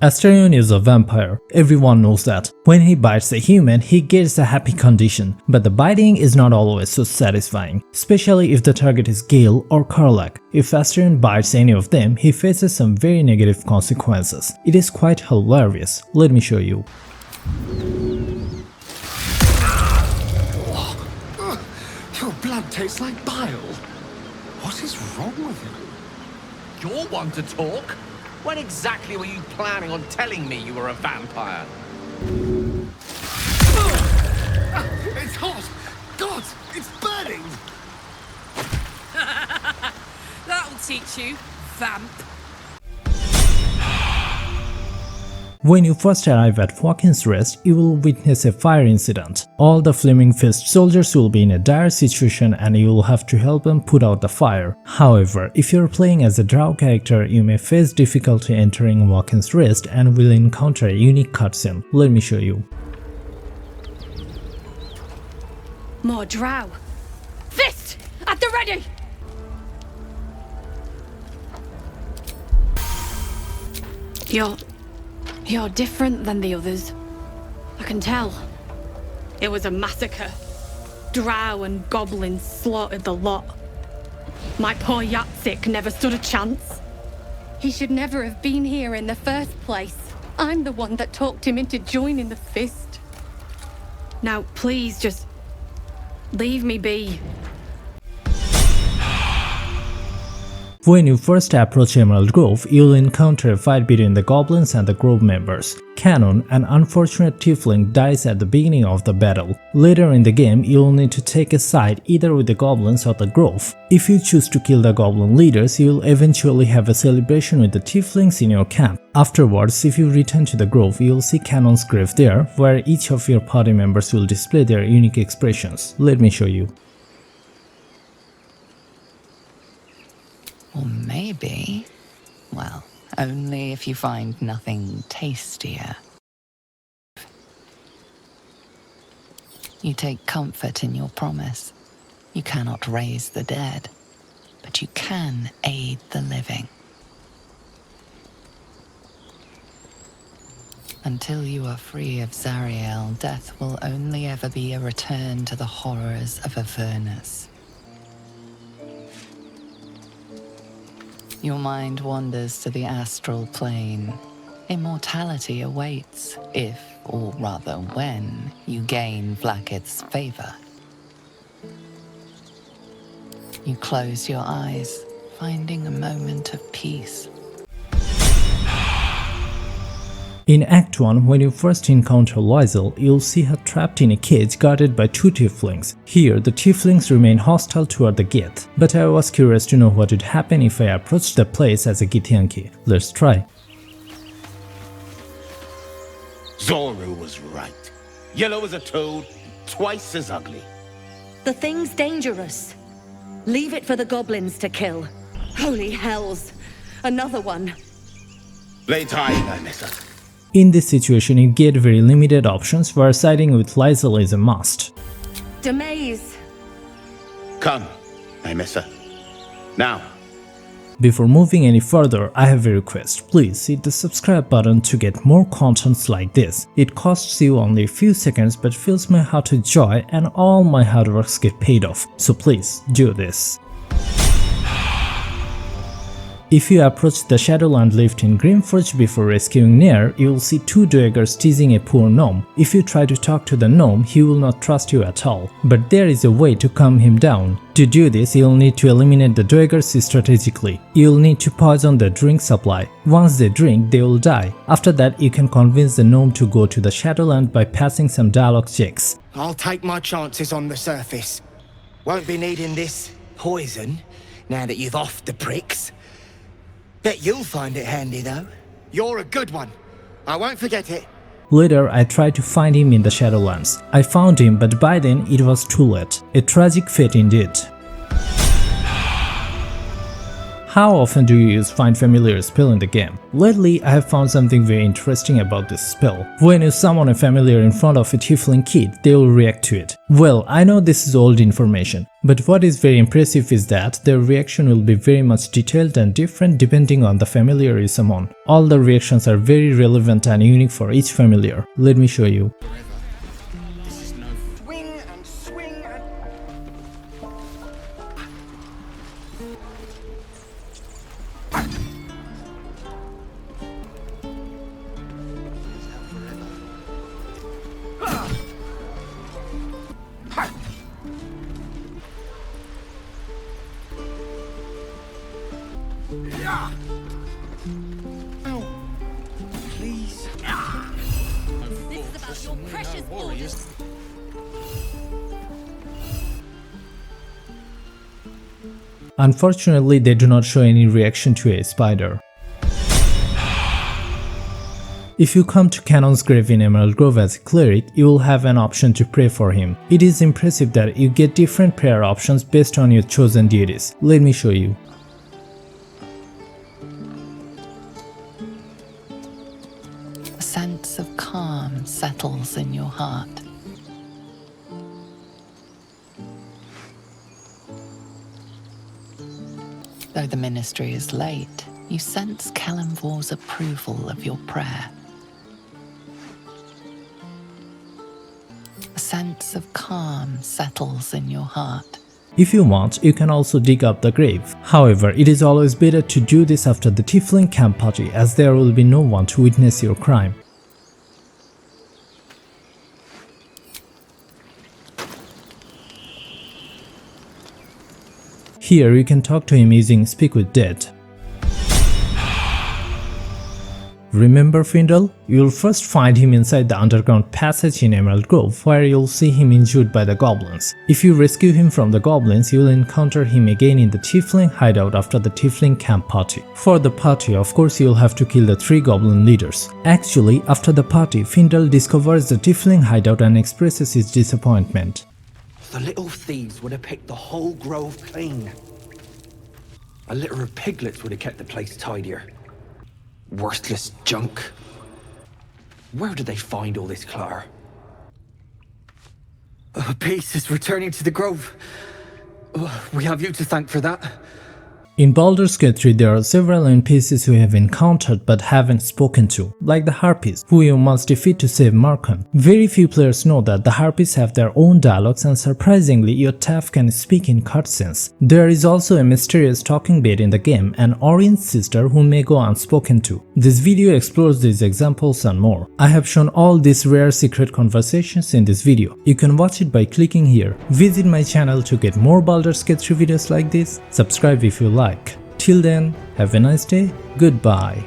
ASTARION is a vampire, everyone knows that. When he bites a human, he gets a happy condition, but the biting is not always so satisfying, especially if the target is GALE or KARLACH. If ASTARION bites any of them, he faces some very negative consequences. It is quite hilarious, let me show you. Your blood tastes like bile. What is wrong with you? You're one to talk. When exactly were you planning on telling me you were a vampire? It's hot! God, it's burning! That'll teach you, Vamp. When you first arrive at Watkins Rest, you will witness a fire incident. All the Flaming Fist soldiers will be in a dire situation and you will have to help them put out the fire. However, if you are playing as a Drow character, you may face difficulty entering Watkins Rest and will encounter a unique cutscene. Let me show you. More Drow. Fist! At the ready! You're different than the others. I can tell. It was a massacre. Drow and goblins slaughtered the lot. My poor Yatsik never stood a chance. He should never have been here in the first place. I'm the one that talked him into joining the Fist. Now, please, just leave me be. When you first approach Emerald Grove, you'll encounter a fight between the goblins and the grove members. Canon, an unfortunate tiefling, dies at the beginning of the battle. Later in the game, you'll need to take a side either with the goblins or the grove. If you choose to kill the goblin leaders, you'll eventually have a celebration with the tieflings in your camp. Afterwards, if you return to the grove, you'll see Canon's grave there, where each of your party members will display their unique expressions. Let me show you. Or maybe, well, only if you find nothing tastier. You take comfort in your promise. You cannot raise the dead, but you can aid the living. Until you are free of Zariel, death will only ever be a return to the horrors of Avernus. Your mind wanders to the astral plane. Immortality awaits, if, or rather when, you gain Vlaakith's favor. You close your eyes, finding a moment of peace. In Act 1, when you first encounter LAE'ZEL, you'll see her trapped in a cage guarded by two tieflings. Here, the tieflings remain hostile toward the Gith, but I was curious to know what would happen if I approached the place as a Githyanki. Let's try. Zoru was right. Yellow as a toad, twice as ugly. The thing's dangerous. Leave it for the goblins to kill. Holy hells. Another one. Blades high, Nymessa. In this situation, you get very limited options where siding with LAE'ZEL is a must. Demaze. Come, Nymessa. Now. Before moving any further, I have a request. Please hit the subscribe button to get more contents like this. It costs you only a few seconds but fills my heart with joy and all my hard works get paid off. So please do this. If you approach the Shadowland lift in Grimforge before rescuing Nair, you will see two Dweggers teasing a poor gnome. If you try to talk to the gnome, he will not trust you at all. But there is a way to calm him down. To do this, you'll need to eliminate the Dweggers strategically. You'll need to poison the drink supply. Once they drink, they will die. After that, you can convince the gnome to go to the Shadowland by passing some dialogue checks. I'll take my chances on the surface. Won't be needing this poison now that you've offed the pricks. Bet you'll find it handy, though. You're a good one. I won't forget it. Later, I tried to find him in the Shadowlands. I found him, but by then it was too late. A tragic fate indeed. How often do you use Find Familiar spell in the game? Lately, I have found something very interesting about this spell. When you summon a familiar in front of a tiefling kid, they will react to it. Well, I know this is old information, but what is very impressive is that their reaction will be very much detailed and different depending on the familiar you summon. All the reactions are very relevant and unique for each familiar. Let me show you. Please. This is about your precious warriors. Unfortunately, they do not show any reaction to a spider. If you come to Canon's grave in Emerald Grove as a cleric, you will have an option to pray for him. It is impressive that you get different prayer options based on your chosen deities. Let me show you. A sense of calm settles in your heart. Though the ministry is late, you sense Kalimvor's approval of your prayer. A sense of calm settles in your heart. If you want, you can also dig up the grave. However, it is always better to do this after the tiefling camp party, as there will be no one to witness your crime. Here you can talk to him using Speak with Dead. Remember Findal? You'll first find him inside the underground passage in Emerald Grove, where you'll see him injured by the goblins. If you rescue him from the goblins, you'll encounter him again in the tiefling hideout after the tiefling camp party. For the party, of course, you'll have to kill the 3 goblin leaders. Actually, after the party, Findal discovers the tiefling hideout and expresses his disappointment. The little thieves would have picked the whole grove clean. A litter of piglets would have kept the place tidier. Worthless junk. Where did they find all this clutter? Peace is returning to the grove. We have you to thank for that. In Baldurs Gate 3, there are several NPCs you have encountered but haven't spoken to, like the Harpies, who you must defeat to save Markham. Very few players know that the Harpies have their own dialogues, and surprisingly, your Taff can speak in cutscenes. There is also a mysterious talking bait in the game, an orange sister who may go unspoken to. This video explores these examples and more. I have shown all these rare secret conversations in this video. You can watch it by clicking here. Visit my channel to get more Baldurs Gate 3 videos like this. Subscribe if you like. Till then, have a nice day, goodbye.